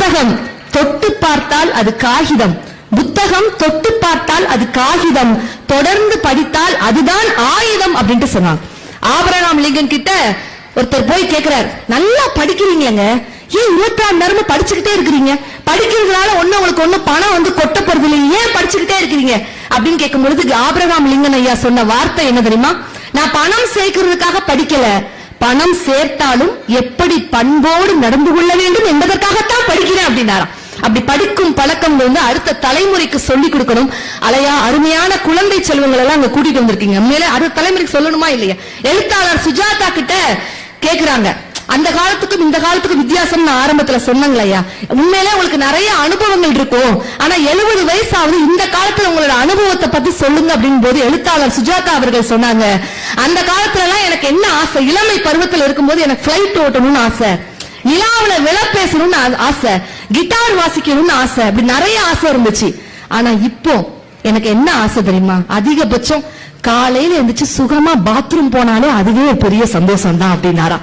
புத்தகம் தொட்டு பார்த்தால் அது காகிதம், புத்தகம் தொட்டு பார்த்தால் அது காகிதம், தொடர்ந்து படித்தால் அதுதான் ஆயுதம் அப்படின்ட்டு சொன்னாங்க. ஆபிரகாம் லிங்கன் கிட்ட ஒருத்தர் போய் கேட்கிறார், நல்லா படிக்கிறீங்களங்க, ஏன் 24 நேரமும் படிச்சுக்கிட்டே இருக்கிறீங்க? படிக்கிறதுனால உங்களுக்கு ஒண்ணு பணம் வந்து கொட்ட போறது இல்லை, ஏன் படிச்சுக்கிட்டே இருக்கிறீங்க அப்படின்னு கேட்கும் பொழுது ஆபிரகாம் லிங்கன் ஐயா சொன்ன வார்த்தை என்ன தெரியுமா? நான் பணம் சேர்க்கிறதுக்காக படிக்கல, பணம் சேர்த்தாலும் எப்படி பண்போடு நடந்து கொள்ள வேண்டும் என்பதற்காகத்தான் படிக்கிறேன் அப்படின்னாராம். அப்படி படிக்கும் பழக்கம் வந்து அடுத்த தலைமுறைக்கு சொல்லி கொடுக்கணும். அலையா அருமையான குழந்தை செல்வங்கள் எல்லாம் அங்க கூட்டிட்டு வந்திருக்கீங்க. உண்மையிலே அடுத்த தலைமுறைக்கு சொல்லணுமா இல்லையா? எழுத்தாளர் சுஜாதா கிட்ட கேக்குறாங்க, அந்த காலத்துக்கும் இந்த காலத்துக்கும் வித்தியாசம் நான் ஆரம்பத்துல சொன்னங்களையா, உண்மையிலே உங்களுக்கு நிறைய அனுபவங்கள் இருக்கும், ஆனா 70 வயசாவது இந்த காலத்துல உங்களோட அனுபவத்தை பத்தி சொல்லுங்க அப்படின்னு போது எழுத்தாளர் சுஜாதா அவர்கள் சொன்னாங்க, அந்த காலத்துல எல்லாம் எனக்கு என்ன ஆசை, இளமை பருவத்தில் இருக்கும்போது எனக்கு பிளைட் ஓட்டணும்னு ஆசை, நிலாவுல விள பேசணும்னு ஆசை, கிட்டார் வாசிக்கணும்னு ஆசை, அப்படி நிறைய ஆசை இருந்துச்சு. ஆனா இப்போ எனக்கு என்ன ஆசை தெரியுமா? அதிகபட்சம் காலையில எந்திரிச்சு சுகமா பாத்ரூம் போனாலே அதுவே ஒரு பெரிய சந்தோஷம் தான் அப்படின்னாரா.